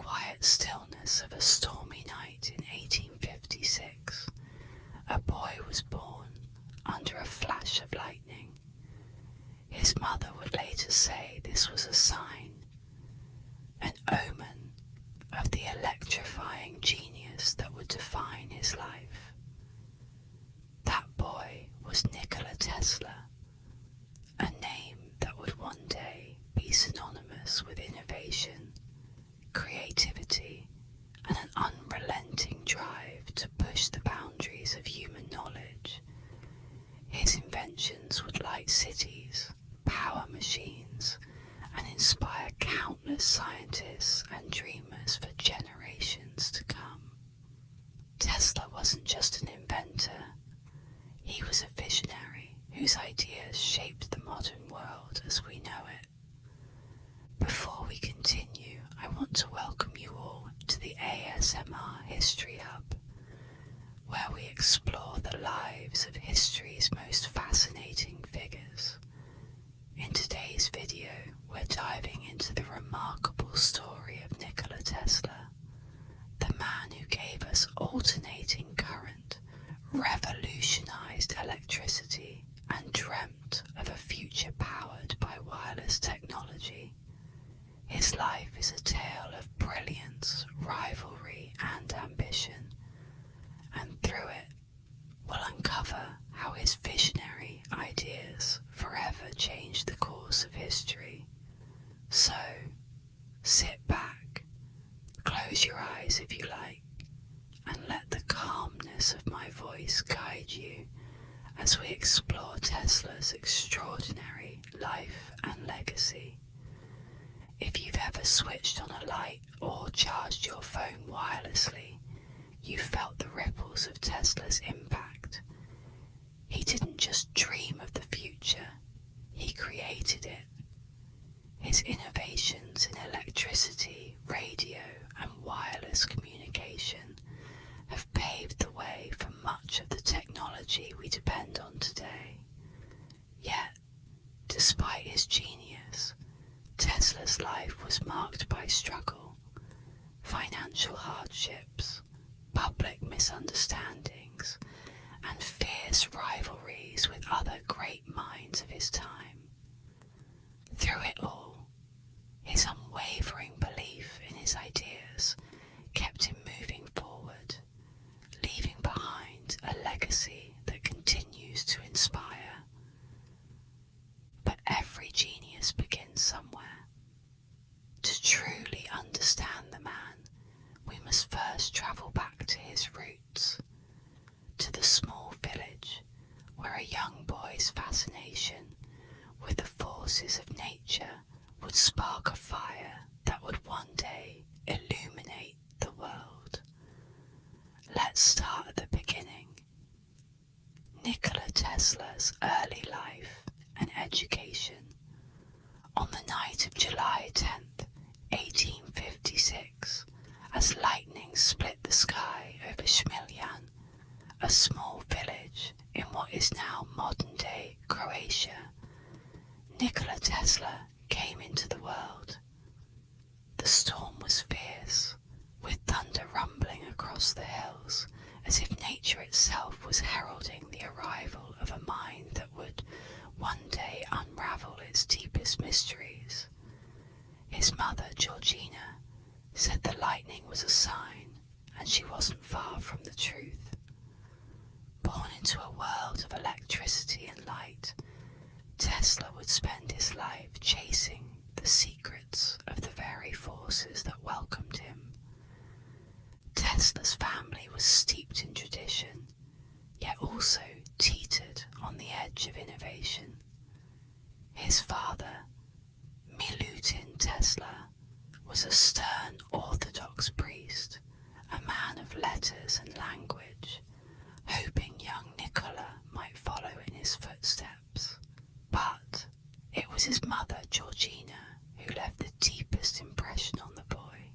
quiet stillness of a stormy night in 1856, a boy was born under a flash of lightning. His mother would later say this was a sign, an omen of the electrifying genius that would define his life. That boy was Nikola Tesla, a name that would one day be synonymous with innovation, creativity, and an unrelenting drive to push the boundaries of human knowledge. His inventions would light cities, power machines, and inspire countless scientists and dreamers for generations to come. Tesla wasn't just an inventor, he was a visionary whose ideas shaped the modern world as we know it. Before we continue, I want to welcome you all to the ASMR History Hub, where we explore the lives of history's most fascinating figures. In today's video, we're diving into the remarkable story of Nikola Tesla, the man who gave us alternating current, revolutionized electricity, and dreamt of a future powered by wireless technology. His life is a tale of brilliance, rivalry, and ambition, and through it, we'll uncover how his visionary ideas forever changed the course of history. So, sit back, close your eyes if you like, and let the calmness of my voice guide you as we explore Tesla's extraordinary life and legacy. If you've ever switched on a light or charged your phone wirelessly, you felt the ripples of Tesla's impact. He didn't just dream of the future, he created it. His innovations in electricity, radio, and wireless communication have paved the way for much of the technology we depend on today. Yet, despite his genius, Tesla's life was marked by struggle, financial hardships, public misunderstandings, and fierce rivalries with other great minds of his time. Through it all, his unwavering belief in his ideas kept him moving forward, leaving behind a legacy that continues to inspire. But every genius begins somewhere. To truly understand the man, we must first travel back to his roots, to the small village where a young boy's fascination with the forces of nature would spark a fire that would one day illuminate the world. Let's start at the beginning. Nikola Tesla's early life and education. On the night of July 10th, 1856, as lightning split the sky over Smiljan, a small village in what is now modern-day Croatia, Nikola Tesla came into the world. The storm was fierce, with thunder rumbling across the hills, as if nature itself was heralding the arrival of a mind that would one day unravel its deepest mysteries. His mother, Georgina, said the lightning was a sign, and she wasn't far from the truth. Born into a world of electricity and light, Tesla would spend his life chasing the secrets of the very forces that welcomed him. Tesla's family was steeped in tradition, yet also teetered on the edge of innovation. His father, Milutin Tesla, was a stern Orthodox priest, a man of letters and language, hoping young Nikola might follow in his footsteps. But it was his mother, Georgina, who left the deepest impression on the boy.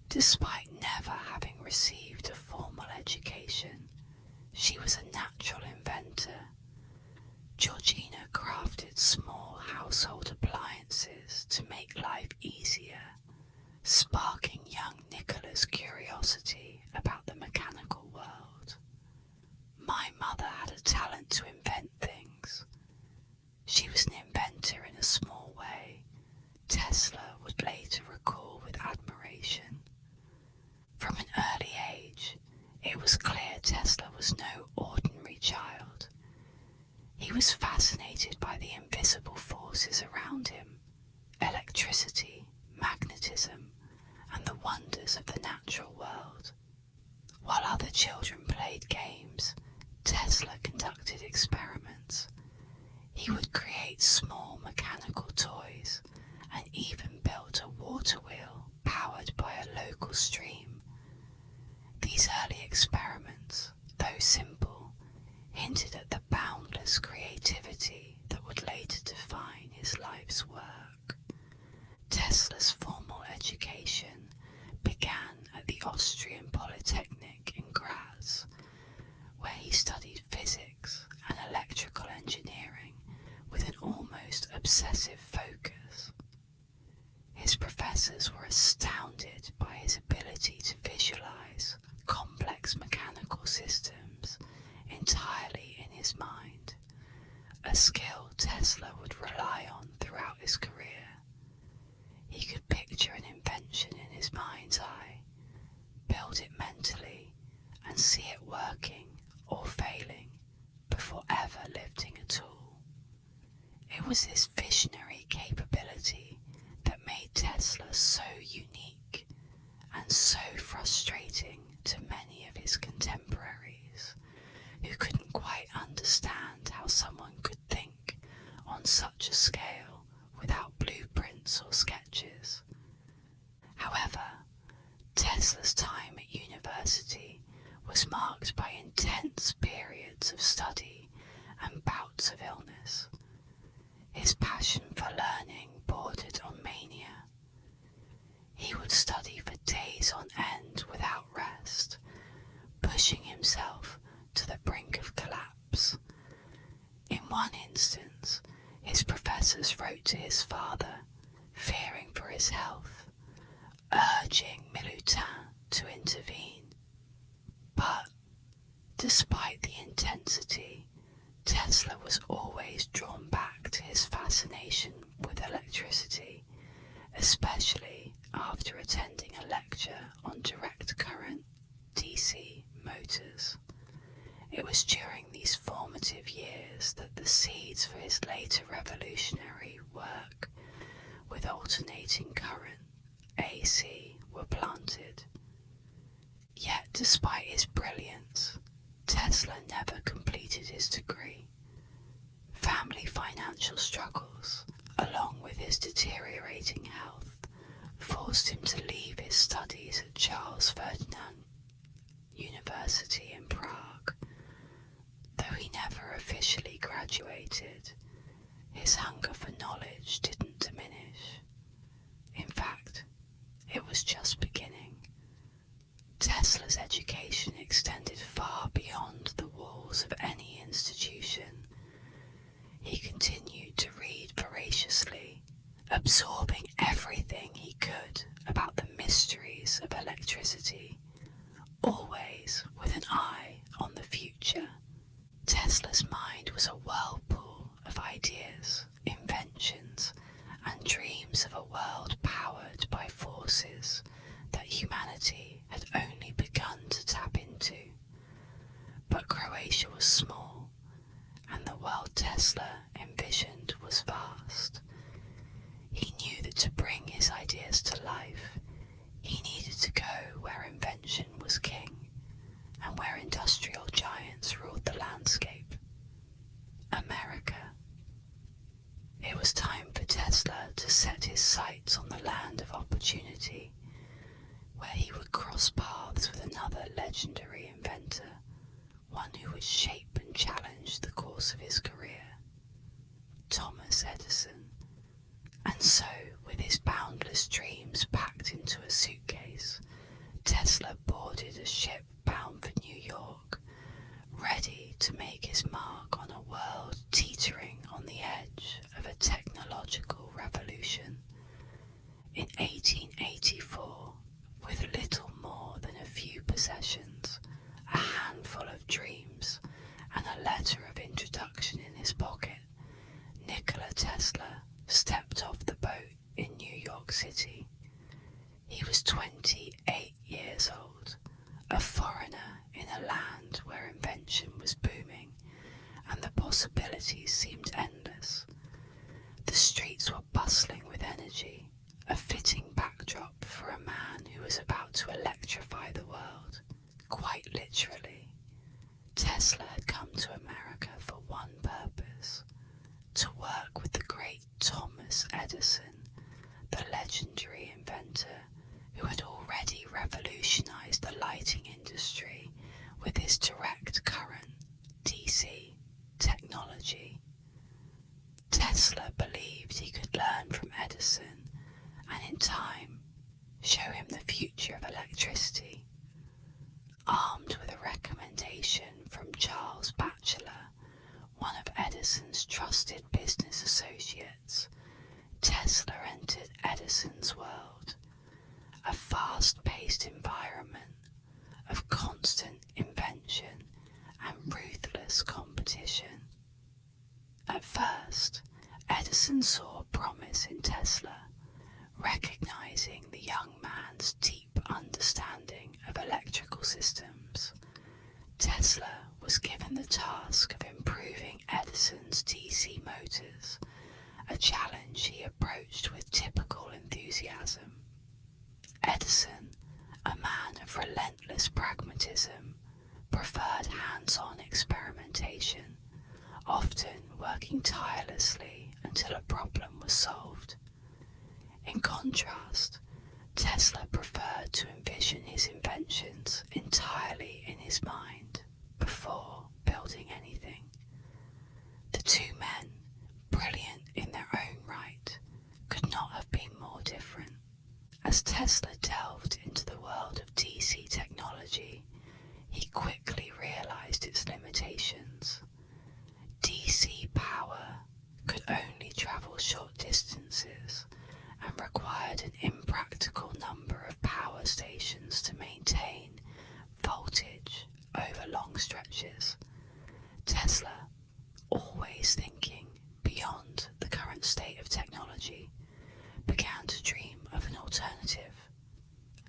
Despite never having received a formal education, she was a natural inventor. Georgina crafted small household appliances to make life easier, sparking young boundless curiosity about the mechanical world. My mother had a talent to invent things. She was an inventor in a small way, Tesla would later recall with admiration. From an early age, it was clear Tesla was no ordinary child. He was fascinated by the invisible forces around him, electricity, magnetism, and the wonders of the natural world. While other children played games, Tesla conducted experiments. He would create small mechanical toys and even built a water wheel powered by a local stream. These early experiments, though simple, hinted at the boundless creativity that would later define his life's work. Tesla's formal education began at the Austrian Polytechnic in Graz, where he studied physics and electrical engineering with an almost obsessive focus. His professors were astounded by his ability to visualize complex mechanical systems entirely in his mind, a skill Tesla would rely on throughout his career. He could picture an invention in his mind's eye, build it mentally, and see it working or failing before ever lifting a tool. It was this visionary capability that made Tesla so unique and so frustrating to many of his contemporaries, who couldn't quite understand how someone could think on such a scale without blueprints or sketches. However, Tesla's time at university was marked by intense periods of study and bouts of illness. His passion for learning bordered on mania. He would study for days on end without rest, pushing himself to the brink of collapse. In one instance, his professors wrote to his father, fearing for his health, urging Milutin to intervene. But, despite the intensity, Tesla was always drawn back to his fascination with electricity, especially after attending a lecture on direct current DC motors. It was during these formative years that the seeds for his later revolutionary work with alternating current, AC, were planted. Yet despite his brilliance, Tesla never completed his degree. Family financial struggles, along with his deteriorating health, forced him to leave his studies at Charles Ferdinand University in Prague. Though he never officially graduated, his hunger for knowledge didn't diminish. In fact, it was just beginning. Tesla's education extended far beyond the walls of any institution. He continued to read voraciously, absorbing everything he could about the mysteries of electricity, always with an eye on the future. Tesla's mind was a whirlpool of ideas, inventions, and dreams of a world powered by forces that humanity had only begun to tap into. But Croatia was small, and the world Tesla envisioned was vast. He knew that to bring his ideas to life, he needed to go where invention was king, and where industrial giants ruled the landscape. America. It was time for Tesla to set his sights on the land of opportunity, where he would cross paths with another legendary inventor, one who would shape and challenge the course of his career, Thomas Edison. And so, with his boundless dreams packed into a suitcase, Tesla boarded a ship bound for New York, ready to make his mark on a world teetering on the edge of a technological revolution. In 1884, with little more dreams and a letter of introduction in his pocket, Nikola Tesla stepped off the boat in New York City. He was 28 years old, a foreigner in a land where invention was booming and the possibilities seemed endless. The streets were bustling with energy, a fitting backdrop for a man who was about to electrify the world, quite literally. Tesla had come to America for one purpose: to work with the great Thomas Edison, the legendary inventor who had already revolutionized the lighting industry with his direct current, DC, technology. Tesla believed he could learn from Edison and in time show him the future of electricity. Armed with a recommendation from Charles Batchelor, one of Edison's trusted business associates, Tesla entered Edison's world, a fast-paced environment of constant invention and ruthless competition. At first, Edison saw promise in Tesla, recognizing the young man's deep understanding of electrical systems. Tesla was given the task of improving Edison's DC motors, a challenge he approached with typical enthusiasm. Edison, a man of relentless pragmatism, preferred hands-on experimentation, often working tirelessly until a problem was solved. In contrast, Tesla preferred to envision his inventions entirely in his mind before building anything. The two men, brilliant in their own right, could not have been more different. As Tesla delved into the world of DC technology, he quickly realized its limitations. DC power could only travel short distances and required an impractical number of power stations to maintain voltage over long stretches. Tesla, always thinking beyond the current state of technology, began to dream of an alternative,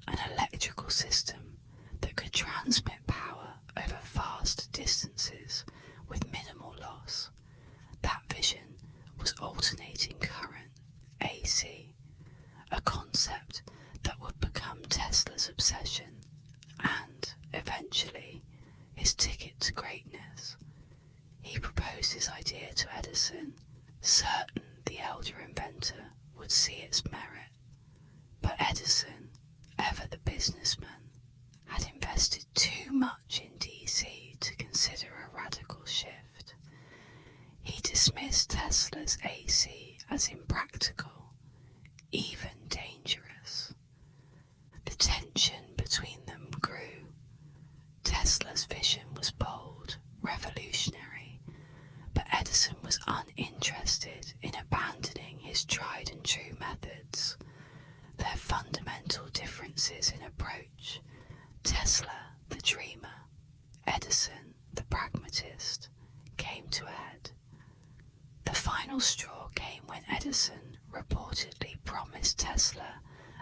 an electrical system that could transmit power over vast distances with minimal loss. That vision was alternating current, AC, a concept that would become Tesla's obsession and, eventually, his ticket to greatness. He proposed his idea to Edison, certain the elder inventor would see its merit. But Edison, ever the businessman, had invested too much in DC to consider a radical shift. He dismissed Tesla's AC as impractical, even dangerous. The tension between them grew. Tesla's vision was bold, revolutionary, but Edison was uninterested in abandoning his tried and true methods. Their fundamental differences in approach, Tesla the dreamer, Edison the pragmatist, came to a head. The final straw came when Edison reportedly promised Tesla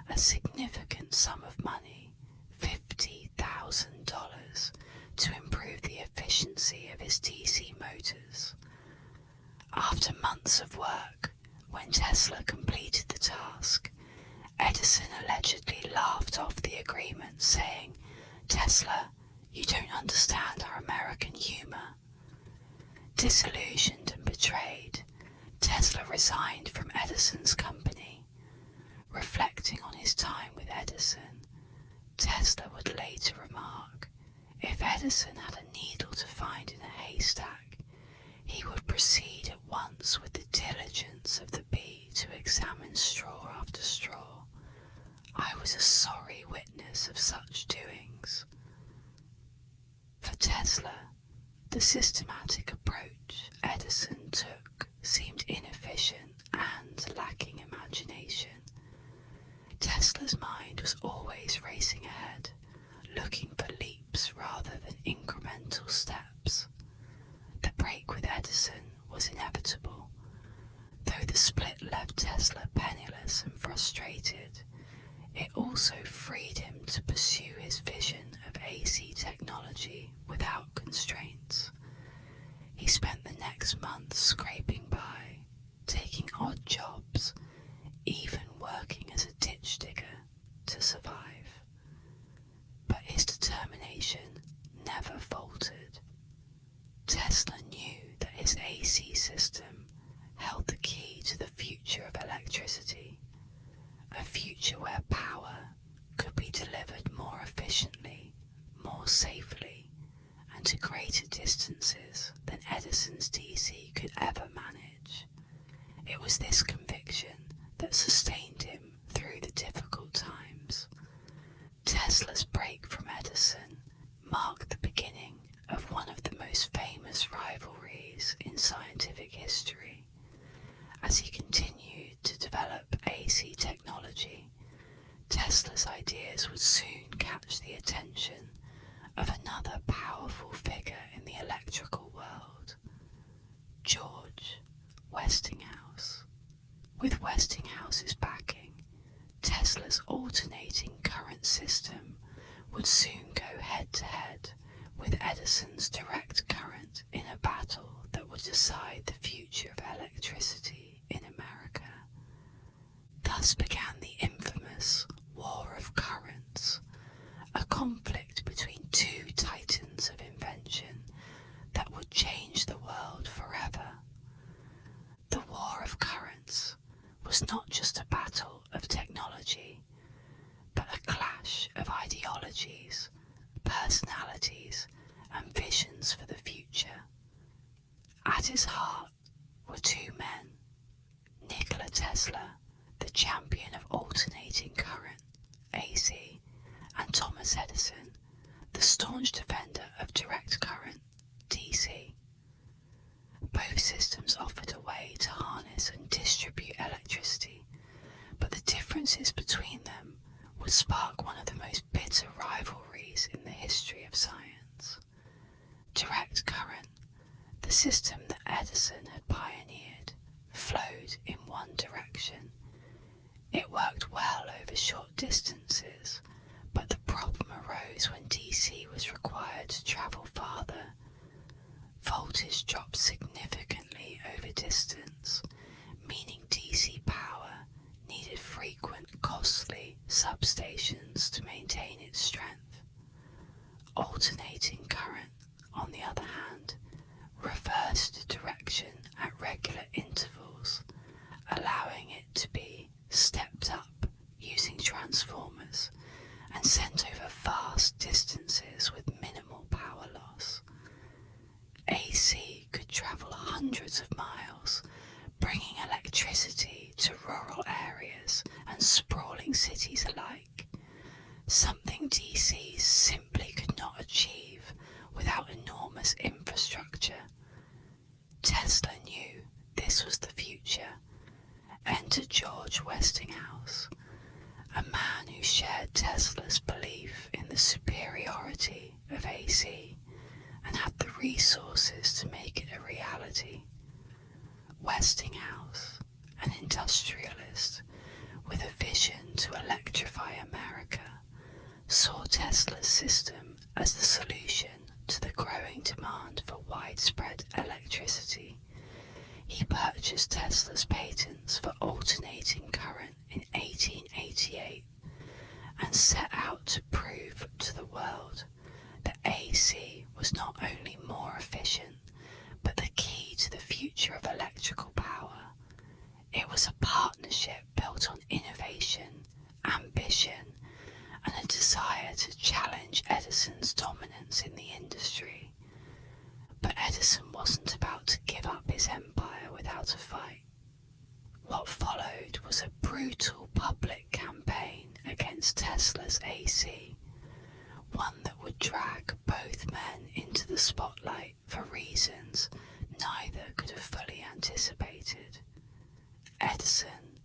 a significant sum of money, $50,000, to improve the efficiency of his DC motors. After months of work, when Tesla completed the task, Edison allegedly laughed off the agreement, saying, "Tesla, you don't understand our American humor." Disillusioned and betrayed, Tesla resigned from Edison's company. Reflecting on his time with Edison, Tesla would later remark, if Edison had a needle to find in a haystack, he would proceed at once with the diligence of the bee to examine straw after straw. I was a sorry witness of such doings. For Tesla, the systematic approach Edison took seemed inefficient and lacking imagination. Tesla's mind was always racing ahead, looking for leaps rather than incremental steps. split left Tesla penniless and frustrated, it also freed him to pursue his vision of AC technology without constraints. He spent the next month scraping by, taking odd jobs, even working as a ditch digger to survive. But his determination never faltered. Tesla knew that his AC system held the key to the future of electricity, a future where power could be delivered more efficiently, more safely, and to greater distances than Edison's DC could ever manage. It was this conviction that sustained him through the difficult times. Tesla's break from Edison marked the beginning of one of the most famous rivalries in scientific history. As he continued to develop AC technology, Tesla's ideas would soon catch the attention of another powerful figure in the electrical world, George Westinghouse. With Westinghouse's backing, Tesla's alternating current system would soon go head-to-head with Edison's direct current in a battle that would decide the future of electricity in America. Thus began the infamous War of Currents, a conflict between two titans of invention that would change the world forever. The War of Currents was not just a battle of technology, but a clash of ideologies, personalities, and visions for the future. At its heart were two men, Nikola Tesla, the champion of alternating current, AC, and Thomas Edison, the staunch defender of direct current, DC. Both systems offered a way to harness and distribute electricity, but the differences between them would spark one of the most bitter rivalries in the history of science. Direct current, the system that Edison had pioneered, flowed in one direction. It worked well over short distances, but the problem arose when DC was required to travel farther. Voltage dropped significantly over distance, meaning DC power needed frequent, costly substations to maintain its strength. Alternating current, on the other hand, reversed direction at regular intervals, allowing it to be stepped up using transformers and sent over vast distances with minimal power loss. AC could travel hundreds of miles, bringing electricity to rural areas and sprawling cities alike, something DCs simply could not achieve without enormous infrastructure. Tesla knew this was the future. Enter George Westinghouse, a man who shared Tesla's belief in the superiority of AC and had the resources to make it a reality. Westinghouse, an industrialist with a vision to electrify America, saw Tesla's system as the solution to the growing demand for widespread electricity. He purchased Tesla's patents for alternating current in 1888 and set out to prove to the world that AC was not only more efficient, but the key to the future of electrical power. It was a partnership built on innovation, ambition, and a desire to challenge Edison's dominance in the industry. But Edison wasn't about to give up his empire without a fight. What followed was a brutal public campaign against Tesla's AC, one that would drag both men into the spotlight for reasons neither could have fully anticipated. Edison,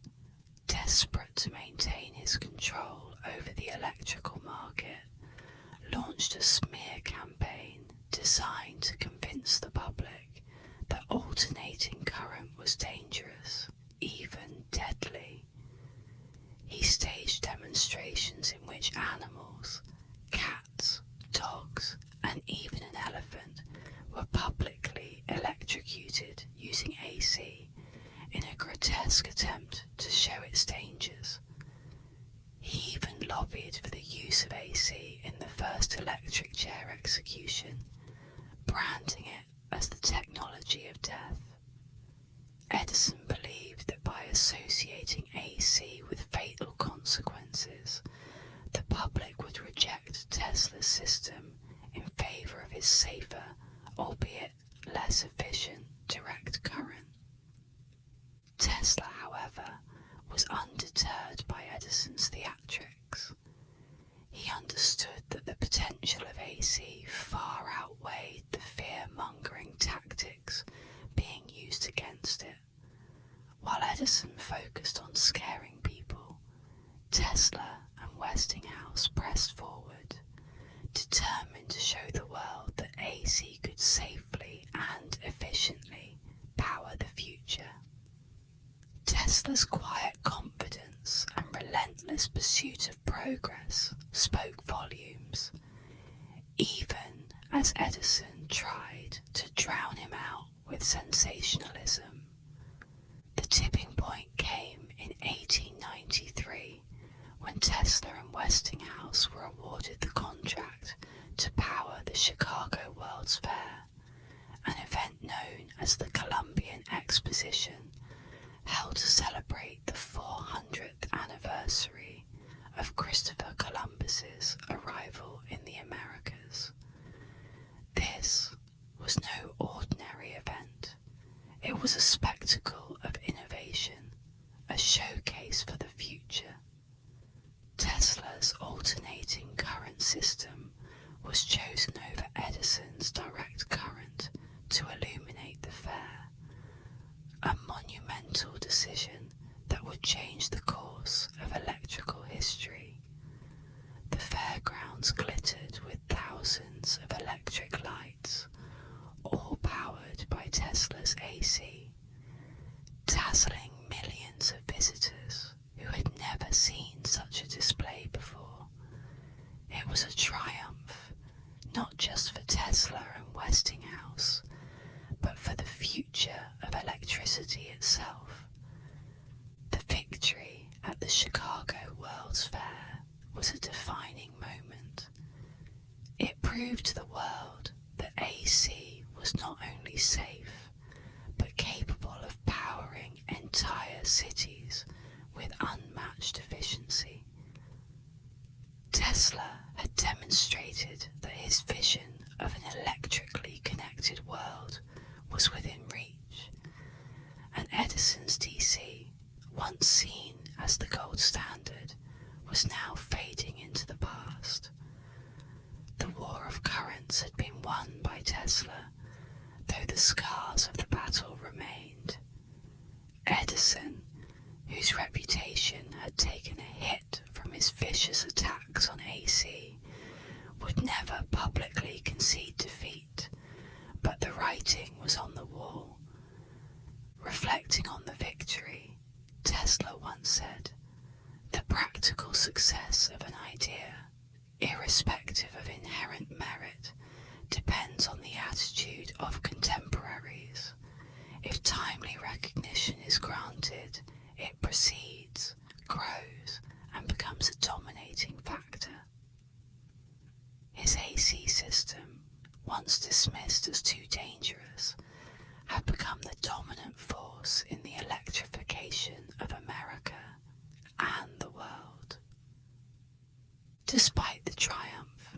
desperate to maintain his control over the electrical market, launched a smear campaign designed to convince the public that alternating current was dangerous, demonstrations in which animals, cats, dogs, and even an elephant were publicly electrocuted using AC in a grotesque attempt to show its dangers. He even lobbied for the use of AC in the first electric chair execution, branding it as the technology of death. Edison believed that by associating AC with fatal consequences, the public would reject Tesla's system in favour of his safer, albeit less efficient, direct current. Tesla, however, was undeterred by Edison's theatrics. He understood that the potential of AC far outweighed the fear-mongering tactics being used against it. While Edison focused on scaring people, Tesla and Westinghouse pressed forward, determined to show the world that AC could safely and efficiently power the future. Tesla's quiet confidence and relentless pursuit of progress spoke volumes, even as Edison tried to drown him out with sensationalism. The tipping point came in 1893 when Tesla and Westinghouse were awarded the contract to power the Chicago World's Fair, an event known as the Columbian Exposition, held to celebrate the 400th anniversary of Christopher Columbus's arrival in the Americas. This was no ordinary event. It was a spectacle of innovation, a showcase for the future. Tesla's alternating current system was chosen over Edison's direct current to illuminate the fair, a monumental decision that would change the course of electrical history. The fairgrounds glittered with thousands of electric lights, all powered by Tesla's AC, dazzling millions of visitors who had never seen such a display before. It was a triumph, not just for Tesla and Westinghouse, but for the future of electricity itself. The victory at the Chicago World's Fair was a defining moment. It proved to the world that AC was not only safe, but capable of powering entire cities with unmatched efficiency. Tesla had demonstrated that his vision of an electrically connected world was within reach, and Edison's DC, once seen as the gold standard, was now fading into the past. The war of currents had been won by Tesla, though the scars of the battle remained. Edison, whose reputation had taken a hit from his vicious attacks on AC, would never publicly concede defeat, but the writing was on the wall. Reflecting on the victory, Tesla once said, "The practical success of an idea, irrespective of inherent merit, depends on the attitude of contemporaries. If timely recognition is granted, it proceeds, grows, and becomes a dominating factor." His AC system, once dismissed as too dangerous, had become the dominant force in the electrification of America and the world. Despite the triumph,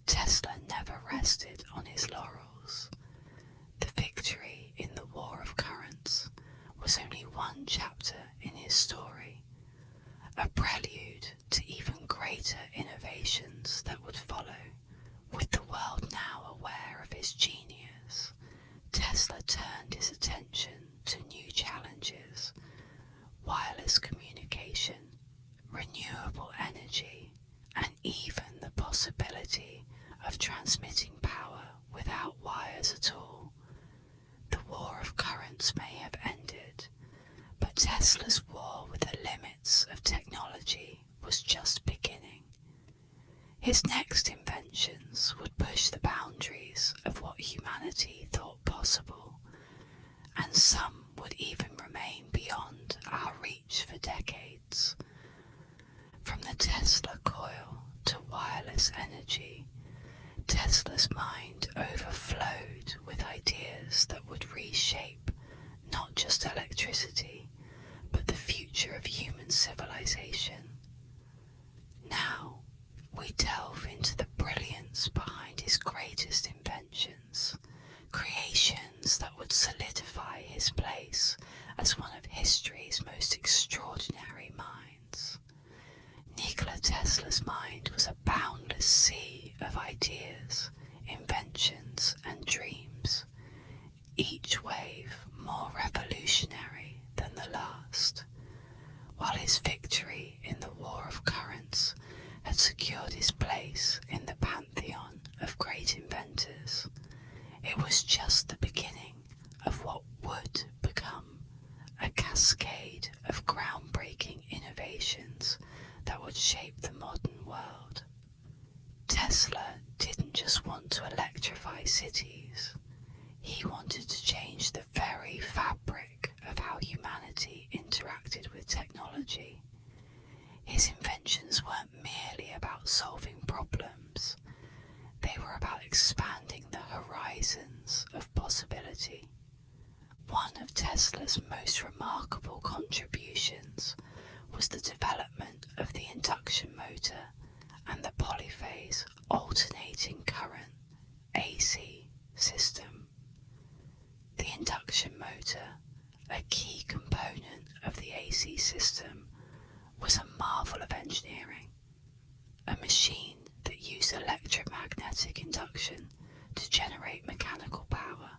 Tesla never rested on his laurels. The victory in the War of Currents was only one chapter in his story, a prelude to even greater innovations that would follow. With the world now aware of his genius, Tesla turned his attention to new challenges: wireless communication, renewable energy, and even the possibility of transmitting power without wires at all. The war of currents may have ended, but Tesla's war with the limits of technology was just beginning. His next inventions would push the boundaries of what humanity thought possible, and some would even remain beyond our reach for decades. From the Tesla coil to wireless energy, Tesla's mind overflowed with ideas that would reshape not just electricity, but the future of human civilization. Now, we delve into the brilliance behind his greatest inventions, creations that would solidify his place as one of history's most extraordinary minds. Nikola Tesla's mind was a boundless sea of ideas, inventions, and dreams, each wave more revolutionary than the last. While his victory in the War of Currents had secured his place in the pantheon of great inventors, it was just the beginning of what would become a cascade of groundbreaking innovations that would shape the modern world. Tesla didn't just want to electrify cities. He wanted to change the very fabric of how humanity interacted with technology. His inventions weren't merely about solving problems. They were about expanding the horizons of possibility. One of Tesla's most remarkable contributions was the development of the induction motor and the polyphase alternating current AC system. The induction motor, a key component of the AC system, was a marvel of engineering, a machine that used electromagnetic induction to generate mechanical power.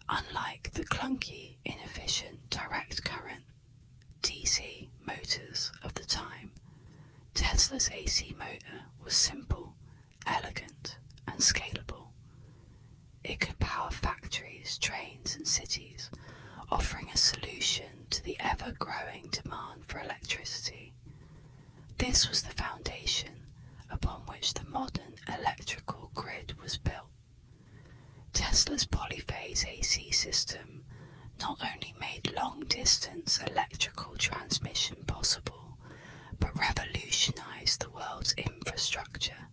Unlike the clunky, inefficient direct current DC motors of the time, Tesla's AC motor was simple, elegant, and scalable. It could power factories, trains, and cities, offering a solution to the ever-growing demand for electricity. This was the foundation upon which the modern electrical grid was built. Tesla's polyphase AC system not only made long-distance electrical transmission possible, but revolutionized the world's infrastructure.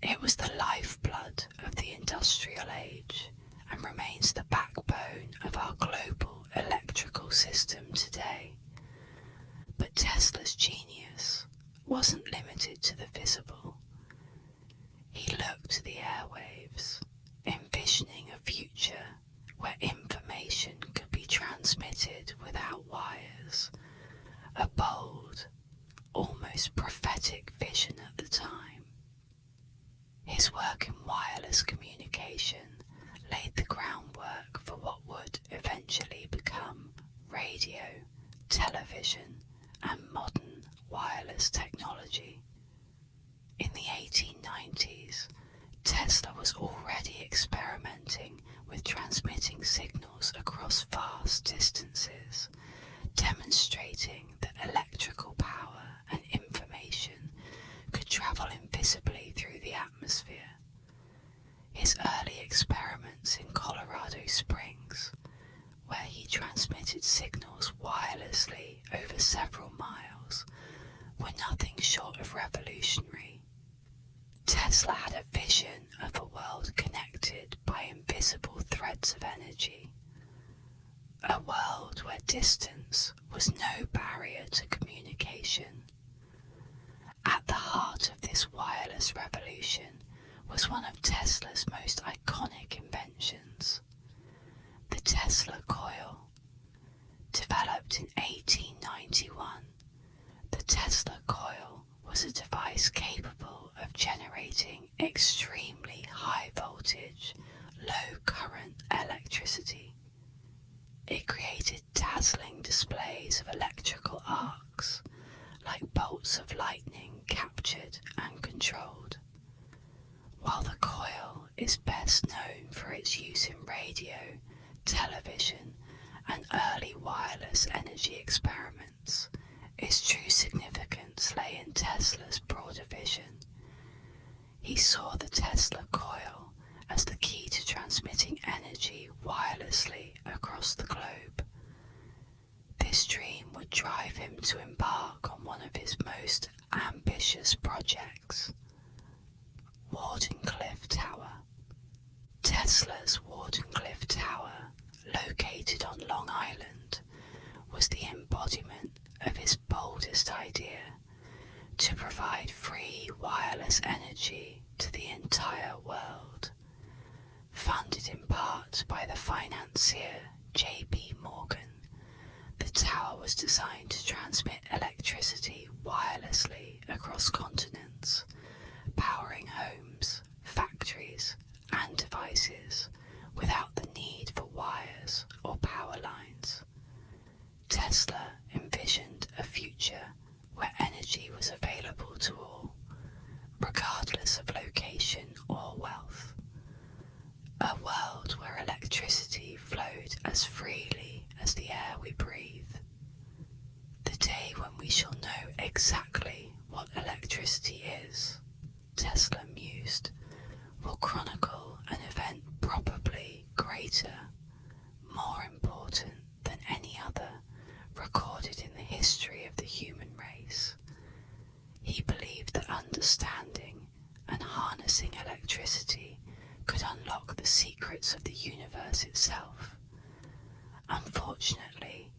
It was the lifeblood of the industrial age and remains the backbone of our global electrical system today. But Tesla's genius wasn't limited to the visible. He looked to the airwaves, envisioning a future where information could be transmitted without wires, a bold, almost prophetic vision at the time. His work in wireless communication laid the groundwork for what would eventually become radio, television, and modern wireless technology. In the 1890s, Tesla was already experimenting with transmitting signals across vast distances, demonstrating that electrical power and information could travel invisibly through the atmosphere. His early experiments in Colorado Springs, where he transmitted signals wirelessly over several miles, were nothing short of revolutionary. Tesla had a vision of a world connected by invisible threads of energy, a world where distance was no barrier to communication. At the heart of this wireless revolution was one of Tesla's most iconic inventions, the Tesla coil. Developed in 1891, the Tesla coil was a device capable of generating extremely high voltage, low current electricity. It created dazzling displays of electrical arcs, like bolts of lightning captured and controlled. While the coil is best known for its use in radio, television, and early wireless energy experiments, its true significance lay in Tesla's broader vision. He saw the Tesla coil as the key to transmitting energy wirelessly across the globe. This dream would drive him to embark on one of his most ambitious projects, Wardenclyffe Tower. Tesla's Wardenclyffe Tower, located on Long Island, was the embodiment of his boldest idea to provide free wireless energy to the entire world. Funded in part by the financier J.P. Morgan, the tower was designed to transmit electricity wirelessly across continents, powering homes, factories, and devices without the need for wires or power lines. Tesla envisioned a future where energy was available to all, regardless of location or wealth. A world where electricity flowed as freely as the air we breathe. The day when we shall know exactly what electricity is, Tesla mused, will chronicle an event probably greater, more important than any other recorded in the history of the human race. He believed that understanding and harnessing electricity could unlock the secrets of the universe itself. Unfortunately,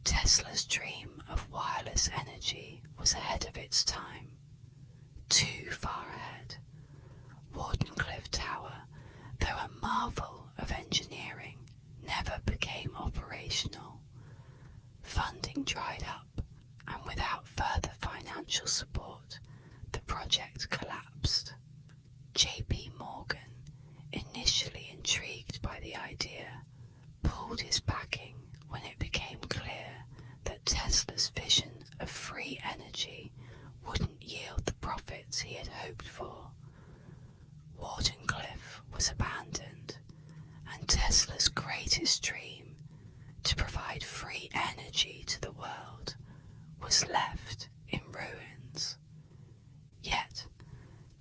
Tesla's dream of wireless energy was ahead of its time. Too far ahead. Wardenclyffe Tower, though a marvel of engineering, never became operational. Funding dried up, and without further financial support, the project collapsed. J.P. Morgan, initially intrigued by the idea, pulled his backing when it became clear that Tesla's vision of free energy wouldn't yield the profits he had hoped for. Wardenclyffe was abandoned, and Tesla's greatest dream, to provide free energy to the world, was left in ruins. Yet,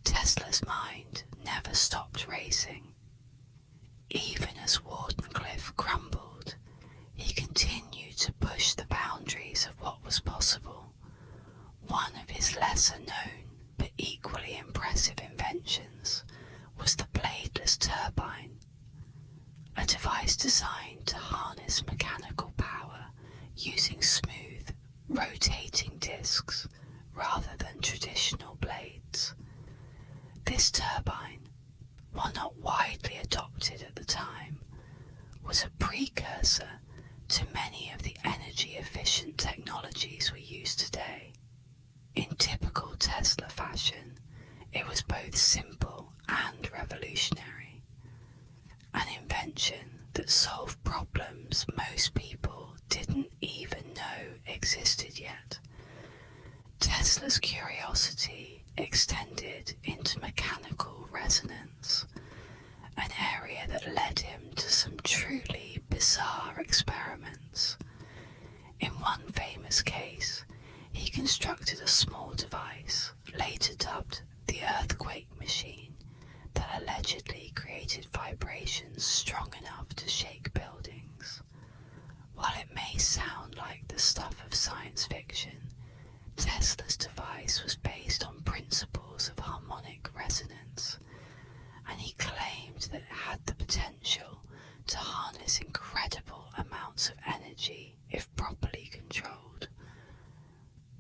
Tesla's mind never stopped racing. Even as Wardenclyffe crumbled, he continued to push the boundaries of what was possible. One of his lesser known but equally impressive inventions was the bladeless turbine, a device designed to harness mechanical power using smooth, rotating discs rather than traditional blades. This turbine, while not widely adopted at the time, was a precursor to many of the energy-efficient technologies we use today. In typical Tesla fashion, it was both simple and revolutionary. An invention that solved problems most people didn't even know existed yet. Tesla's curiosity extended into mechanical resonance, an area that led him to some truly bizarre experiments. In one famous case, he constructed a small device, later dubbed the earthquake machine, that allegedly created vibrations strong enough to shake buildings. While it may sound like the stuff of science fiction, Tesla's device was based on principles of harmonic resonance, and he claimed that it had the potential to harness incredible amounts of energy if properly controlled.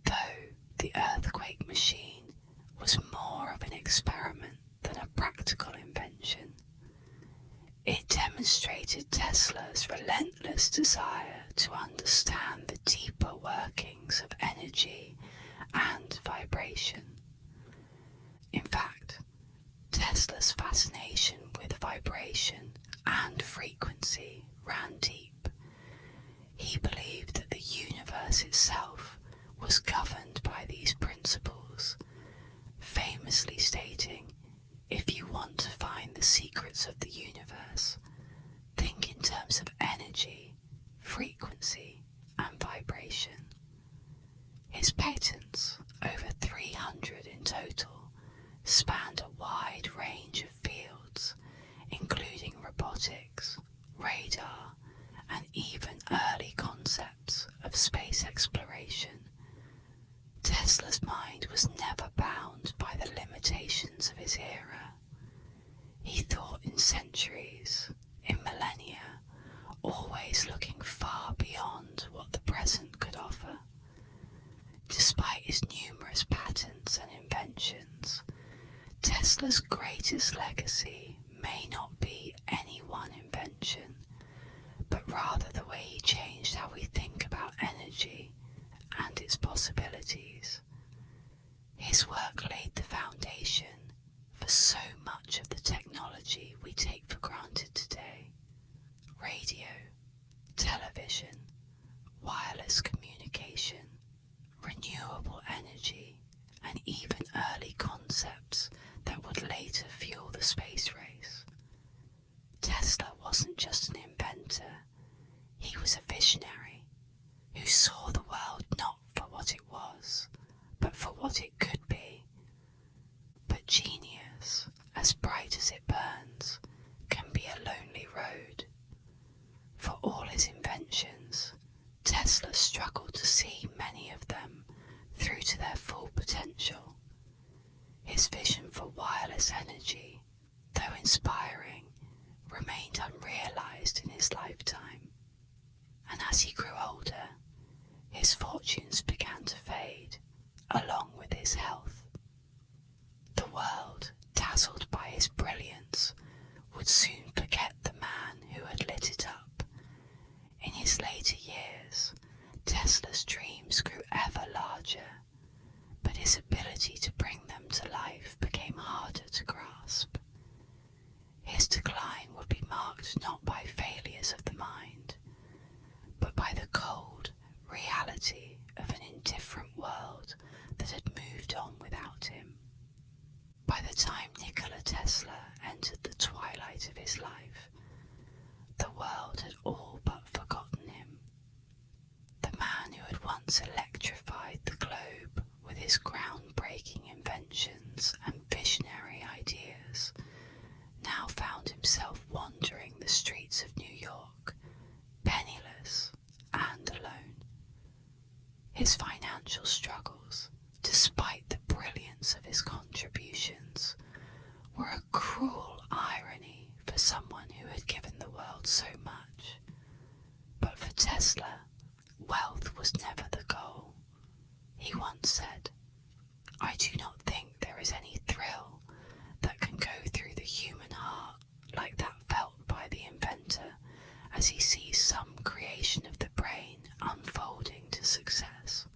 Though the earthquake machine was more of an experiment than a practical invention, it demonstrated Tesla's relentless desire to understand the deeper workings of energy and vibration. In fact, Tesla's fascination with vibration and frequency ran deep. He believed that the universe itself was governed by these principles, famously stating, "If you want to find the secrets of the universe, think in terms of energy, frequency, and vibration." His patents, over 3 spanned a wide range of fields, including robotics, radar, and even early concepts of space exploration. Tesla's mind was never bound by the limitations of his era. He thought in centuries, in millennia, always looking far beyond what the present could offer. Despite his numerous patents and inventions, Tesla's greatest legacy may not be any one invention, but rather the way he changed how we think about energy and its possibilities. His work laid the foundation for so much of the technology we take for granted today. Radio, television, wireless communication, renewable energy, and even early concepts that would later fuel the space race. Tesla wasn't just an inventor, he was a visionary who saw the world not for what it was, but for what it could be. But genius, as bright as it burns, can be a lonely road. For all his inventions, Tesla struggled to see many of them through to their full potential. His vision for wireless energy, though inspiring, remained unrealized in his lifetime. And as he grew older, his fortunes began to fade, along with his health. The world, dazzled by his brilliance, would soon forget the man who had lit it up. In his later years, Tesla's dreams grew ever larger, but his ability to bring them to life became harder to grasp. His decline would be marked not by failures of the mind, but by the cold reality of an indifferent world that had moved on without him. By the time Nikola Tesla entered the twilight of his life, the world had all but forgotten him. The man who had once electrified the globe with his groundbreaking inventions and visionary ideas now found himself wandering the streets of New York, penniless and alone. His financial struggles, despite the brilliance of his contributions, were a cruel irony for someone who had given the world so much. But for Tesla, wealth was never the goal. He once said, "I do not think there is any thrill that can go through the human heart like that felt by the inventor as he sees some creation of the brain unfolding to success."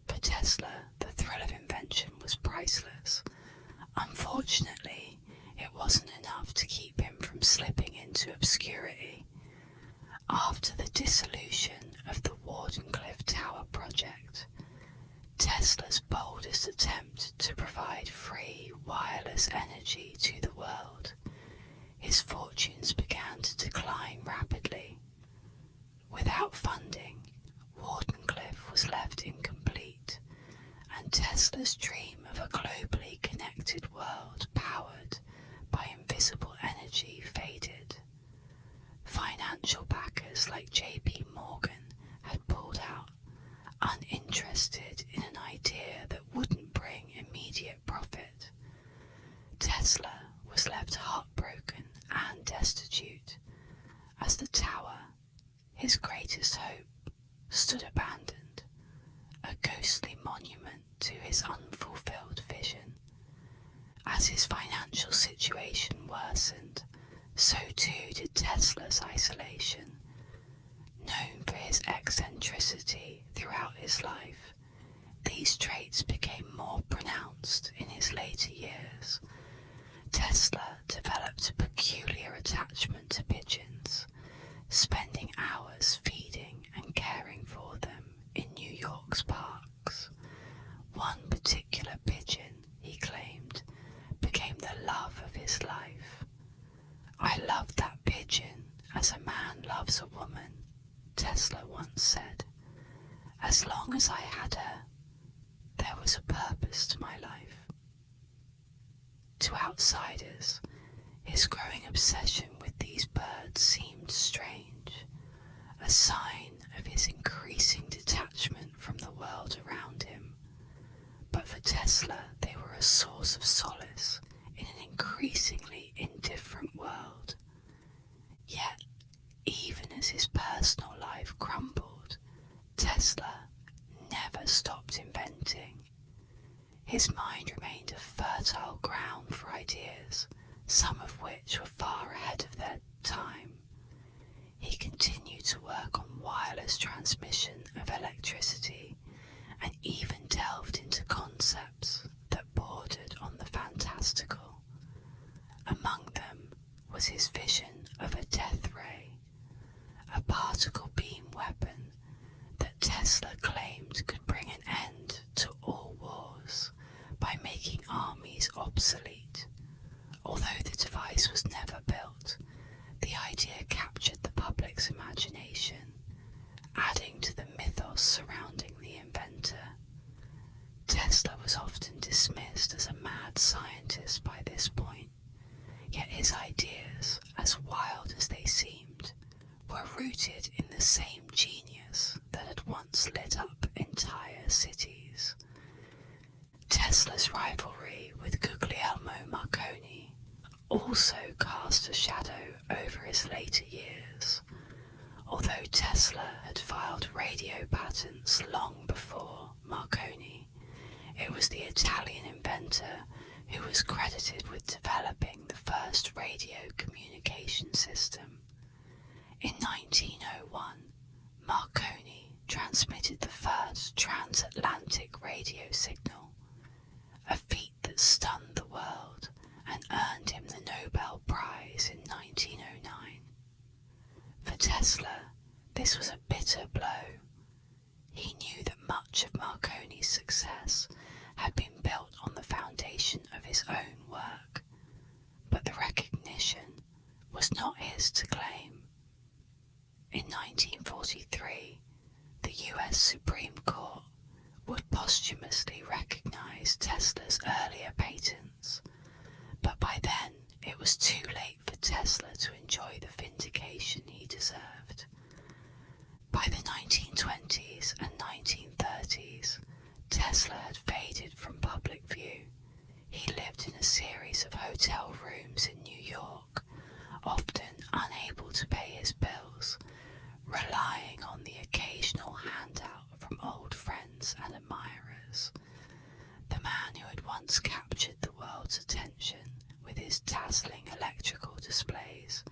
For Tesla, the thrill of invention was priceless. Unfortunately, it wasn't enough to keep him from slipping into obscurity. After the dissolution of the Wardenclyffe Tower project, Tesla's boldest attempt to provide free wireless energy to the world, his fortunes began to decline rapidly. Without funding, Wardenclyffe was left incomplete, and Tesla's dream of a globally connected world powered by invisible energy faded. Financial backers like J.P. Morgan had pulled out, uninterested in an idea that wouldn't bring immediate profit. Tesla was left heartbroken and destitute, as the tower, his greatest hope, stood abandoned, a ghostly monument to his unfulfilled vision. As his financial situation worsened, so too did Tesla's isolation. Known for his eccentricity throughout his life, these traits became more pronounced in his later years. Tesla developed a peculiar attachment to pigeons, spending hours feeding and caring for them in New York's parks. One particular pigeon, he claimed, became the love of his life. "I loved that pigeon as a man loves a woman," Tesla once said. "As long as I had her, there was a purpose to my life." to outsiders, his growing obsession with these birds seemed strange, a sign of his increasing detachment from the world around him. But for Tesla, they were a source of solace in an increasingly indifferent world. Yet, even as his personal life crumbled, Tesla never stopped inventing. His mind remained a fertile ground for ideas, some of which were far ahead of their time. He continued to work on wireless transmission of electricity and even delved into concepts that bordered on the fantastical. Among them was his vision of a death ray, a particle beam weapon that Tesla claimed could bring an end to all wars by making armies obsolete. Although the device was never built, the idea captured the public's imagination, adding to the mythos surrounding the inventor. Tesla was often dismissed as a mad scientist by this point, yet his ideas, as wild as they seemed, were rooted in the same genius that had once lit up entire cities. Tesla's rivalry with Guglielmo Marconi also cast a shadow over his later years. Although Tesla had filed radio patents long before Marconi, it was the Italian inventor who was credited with developing the first radio communication system. In 1901, Marconi transmitted the first transatlantic radio signal, a feat that stunned the world and earned him the Nobel Prize in 1909. For Tesla, this was a bitter blow. He knew that much of Marconi's success had been built on the foundation of his own work, but the recognition was not his to claim. In 1943, the US Supreme Court would posthumously recognize Tesla's earlier patents, but by then it was too late for Tesla to enjoy the vindication he deserved. By the 1920s and 1930s, Tesla had faded from public view. He lived in a series of hotel rooms in New York, often unable to pay his bills, relying on the occasional handout from old friends and admirers. The man who had once captured the world's attention with his dazzling electrical displays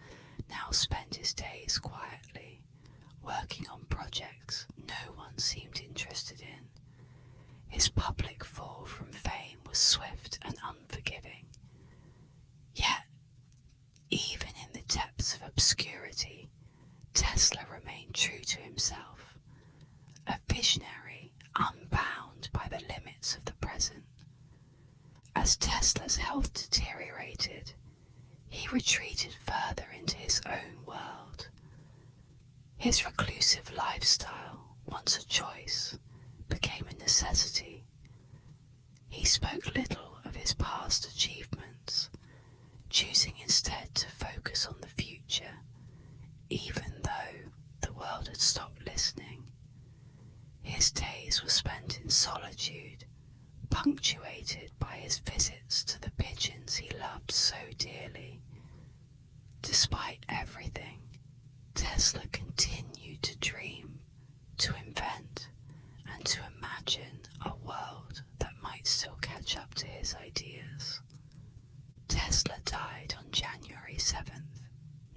now spent his days quietly, working on projects no one seemed interested in. His public fall from fame was swift and unforgiving. Yet, even in the depths of obscurity, Tesla remained true to himself, a visionary unbound by the limits of the present. As Tesla's health deteriorated, he retreated further into his own world. His reclusive lifestyle, once a choice, became a necessity. He spoke little of his past achievements, choosing instead to focus on the future, even though the world had stopped listening. His days were spent in solitude, punctuated by his visits to the pigeons he loved so dearly. Despite everything, Tesla continued to dream, to invent, and to imagine a world that might still catch up to his ideas. Tesla died on January 7th,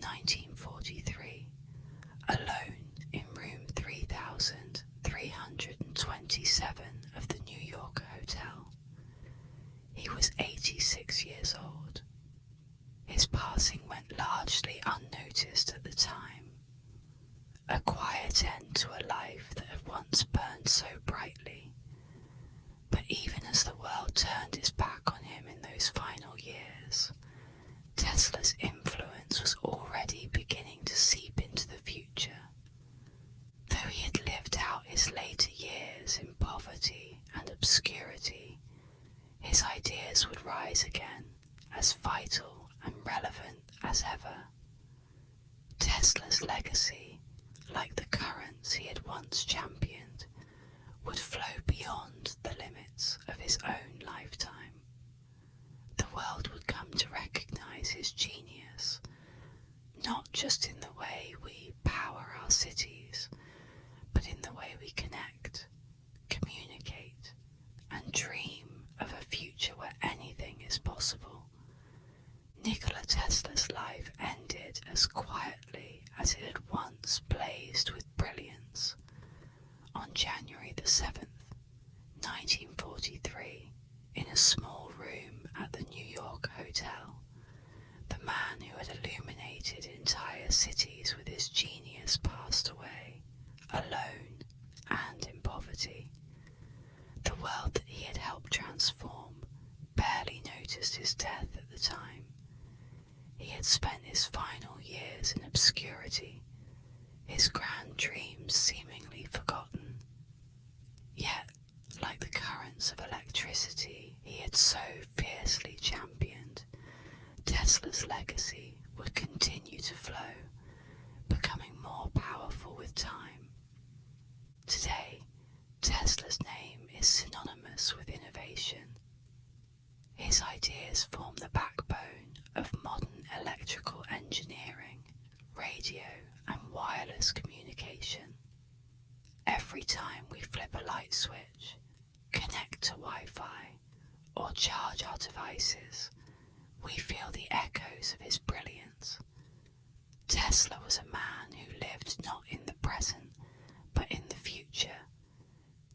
1943, alone in room 3327 of the New York hotel. He was 86 years old. His passing went largely unnoticed at the time, a quiet end to a life that had once burned so brightly. But even as the world turned its back on him in those final years, Tesla's influence was already beginning to seep into the future. Though he had lived out his later years in poverty and obscurity, his ideas would rise again as vital and relevant as ever. Tesla's legacy, like the currents he had once championed, would flow beyond the limits of his own lifetime. The world would come to recognize his genius, not just in the way we power our cities, but in the way we connect, communicate, and dream of a future where anything is possible. Nikola Tesla's life ended as quietly as it had once blazed with brilliance. On January the 7th, 1943, in a small room at the New York Hotel, the man who had illuminated entire cities with his genius passed away, alone and in poverty. The world that he had helped transform barely noticed his death at the time. He had spent his final years in obscurity, his grand dreams seemingly forgotten. Yet, like the currents of electricity he had so fiercely championed, Tesla's legacy would continue to flow, becoming more powerful with time. Today, Tesla's name is synonymous with innovation. His ideas form the backbone of modern electrical engineering, radio and wireless communication. Every time we flip a light switch, connect to Wi-Fi, or charge our devices, we feel the echoes of his brilliance. Tesla was a man who lived not in the present, but in the future,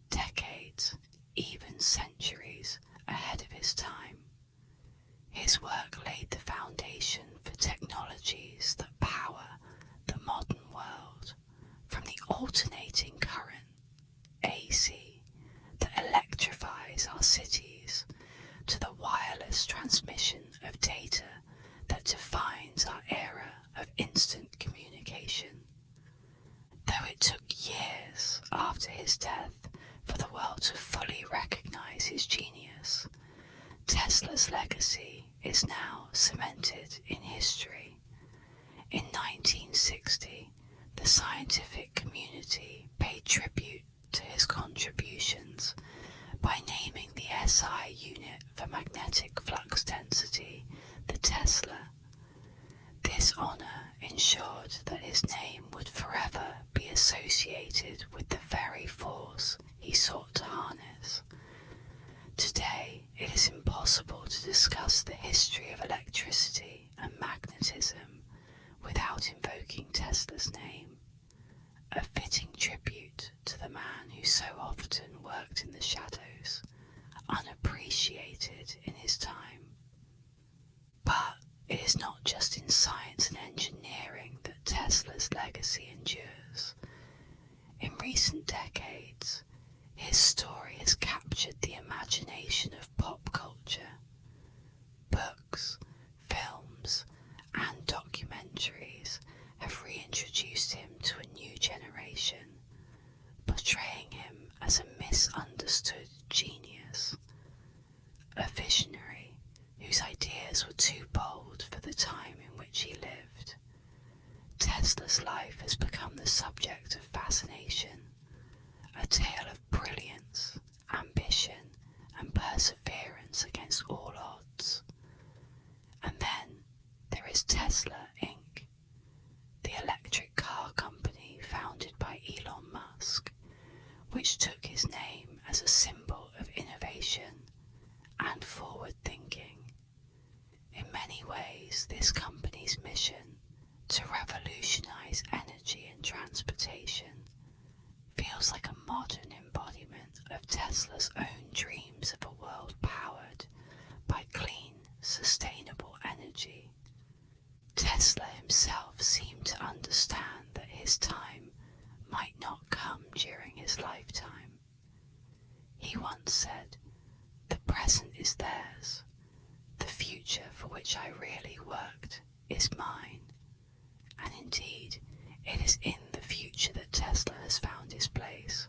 decades, even centuries ahead of his time. His work laid the foundation for technologies that power the modern world, from the alternating current, AC, that electrifies our cities, to the wireless transmission of data that defines our era of instant communication. Though it took years after his death for the world to fully recognize his genius, Tesla's legacy is now cemented in history. In 1960, the scientific community paid tribute to his contributions by naming the SI unit for magnetic flux density the Tesla. This honour ensured that his name would forever be associated with the very force he sought to harness. Today, it is impossible to discuss the history of electricity and magnetism without invoking Tesla's name, a fitting tribute to the man who so often worked in the shadows, unappreciated in his time. But it is not just in science and engineering that Tesla's legacy endures. In recent decades, his story has captured the imagination of pop culture. Books, films, and documentaries have reintroduced him to a new generation, portraying him as a misunderstood genius, a visionary whose ideas were too bold for the time in which he lived. Tesla's life has become the subject of fascination, a tale of brilliance, ambition, and perseverance against all odds. And then there is Tesla Inc., the electric car company founded by Elon Musk, which took his name as a symbol of innovation and forward thinking. In many ways, this company's mission to revolutionize energy and transportation feels like a modern embodiment of Tesla's own dreams of a world powered by clean, sustainable energy. Tesla himself seemed to understand that his time might not come during his lifetime. He once said, "The present is theirs. The future for which I really worked is mine." And indeed, it is in the future that Tesla has found his place.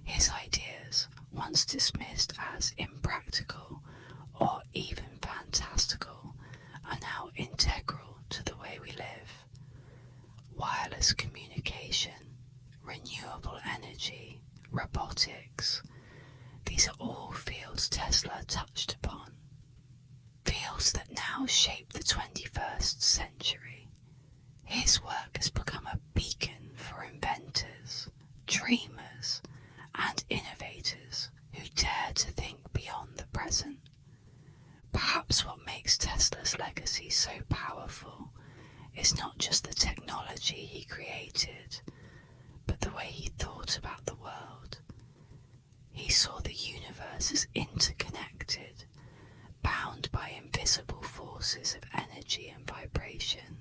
His ideas, once dismissed as impractical or even fantastical, energy, robotics. These are all fields Tesla touched upon. Fields that now shape the 21st century. His work has become a beacon for inventors, dreamers, and innovators who dare to think beyond the present. Perhaps what makes Tesla's legacy so powerful is not just the technology he created, but the way he thought about the world. He saw the universe as interconnected, bound by invisible forces of energy and vibration,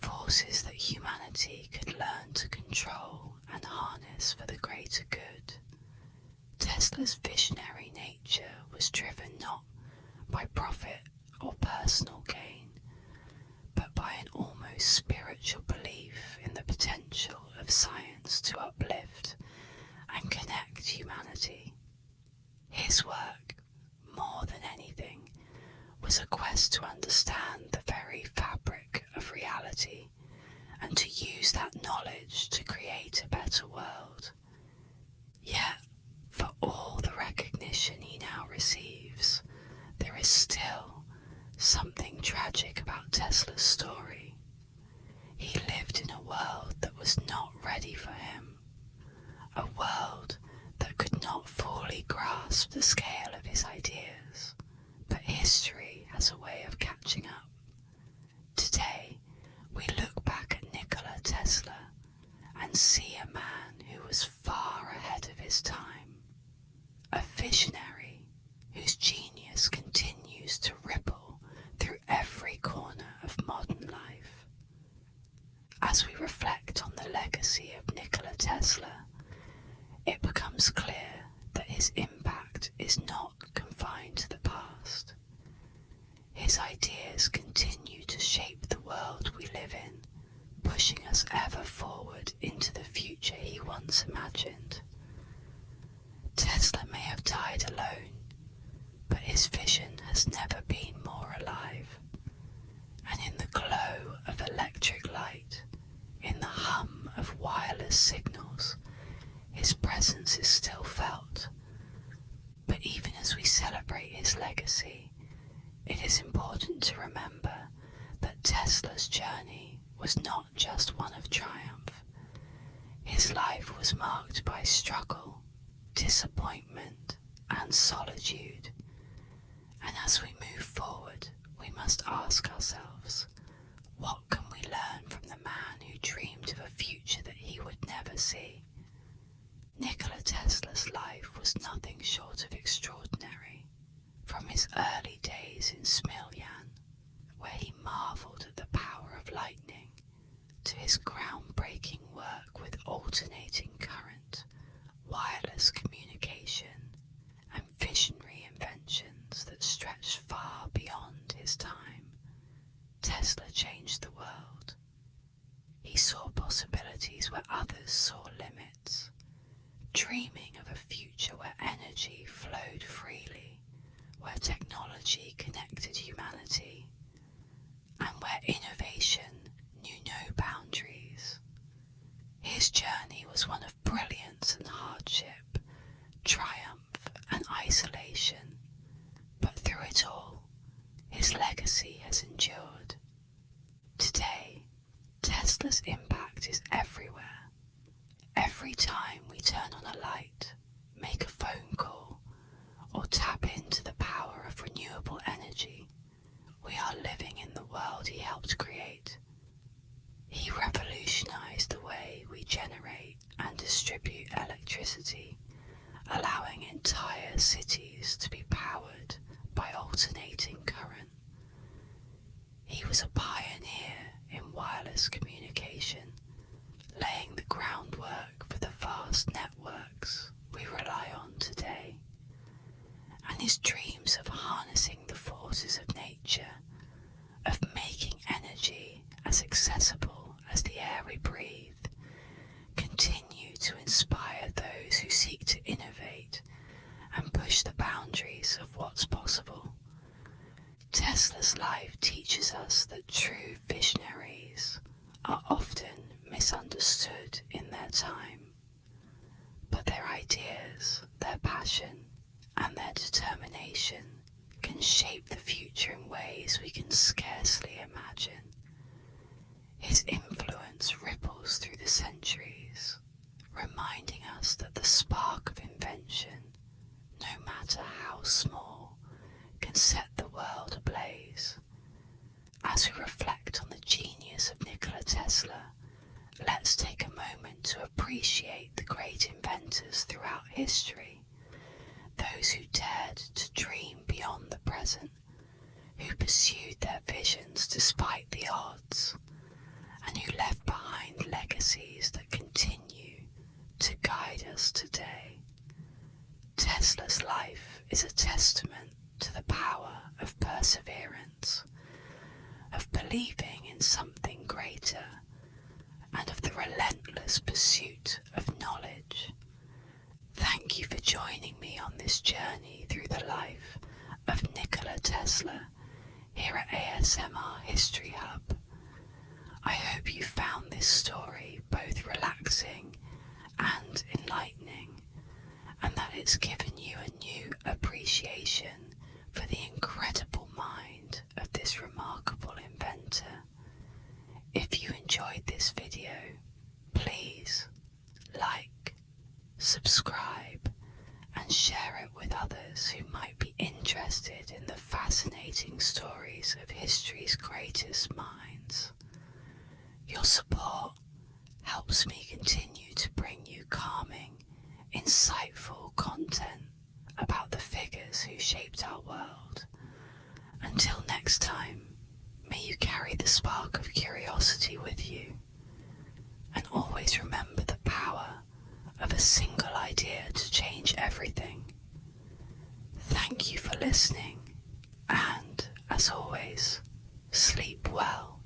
forces that humanity could learn to control and harness for the greater good. Tesla's visionary nature was driven not by profit or personal gain, but by an almost spiritual belief in the potential of science to uplift and connect humanity. His work, more than anything, was a quest to understand the very fabric of reality and to use that knowledge to create a better world. Yet, for all the recognition he now receives, there is still something tragic about Tesla's story. He lived in a world that was not ready for him, a world that could not fully grasp the scale of his ideas, but history has a way of catching up. Today, we look back at Nikola Tesla and see a man who was far ahead of his time, a visionary whose genius continues to ripple through every corner of modern life. As we reflect on the legacy of Nikola Tesla, it becomes clear that his impact is not confined to the past. His ideas continue to shape the world we live in, pushing us ever forward into the future he once imagined. Tesla may have died alone, but his vision has never been more alive. And in the glow of electric light, in the hum of wireless signals, his presence is still felt. But even as we celebrate his legacy, it is important to remember that Tesla's journey was not just one of triumph. His life was marked by struggle, disappointment, and solitude. And as we move forward, we must ask ourselves, what can we learn from the man who dreamed of a future that he would never see? Nikola Tesla's life was nothing short of extraordinary. From his early days in Smiljan, where he marvelled at the power of lightning, to his groundbreaking work with alternating current, wireless communication, and visionary inventions that stretched far beyond his time, Tesla changed the world. He saw possibilities where others saw limits, dreaming of a future where energy flowed freely, where technology connected humanity, and where innovation knew no boundaries. His journey was one of brilliance and hardship, triumph and isolation, but through it all, his legacy has endured. Today, Tesla's impact is everywhere. Every time we turn on a light, make a phone call, or tap into the power of renewable energy, we are living in the world he helped create. He revolutionized the way we generate and distribute electricity, allowing entire cities to be powered by alternating current. He was a pioneer in wireless communication, laying the groundwork for the vast networks we rely on today. And his dreams of harnessing the forces of nature, of making energy as accessible as the air we breathe, continue to inspire those who seek to innovate and push the boundaries of what's possible. Tesla's life teaches us that true visionaries are often misunderstood in their time. ideas, their passion, and their determination can shape the future in ways we can scarcely imagine. His influence ripples through the centuries, reminding us that the spark of invention, no matter how small, can set the world ablaze. As we reflect on the genius of Nikola Tesla, let's take a moment to appreciate the great inventors throughout history, those who dared to dream beyond the present, who pursued their visions despite the odds, and who left behind legacies that continue to guide us today. Tesla's life is a testament to the power of perseverance, of believing in something greater, and of the relentless pursuit of knowledge. Thank you for joining me on this journey through the life of Nikola Tesla here at ASMR History Hub. I hope you found this story both relaxing and enlightening, and that it's given you a new appreciation for the incredible mind of this remarkable inventor. If you enjoyed this video, please like, subscribe, and share it with others who might be interested in the fascinating stories of history's greatest minds. Your support helps me continue to bring you calming, insightful content about the figures who shaped our world. Until next time, may you carry the spark of curiosity with you, and always remember the power of a single idea to change everything. Thank you for listening, and as always, sleep well.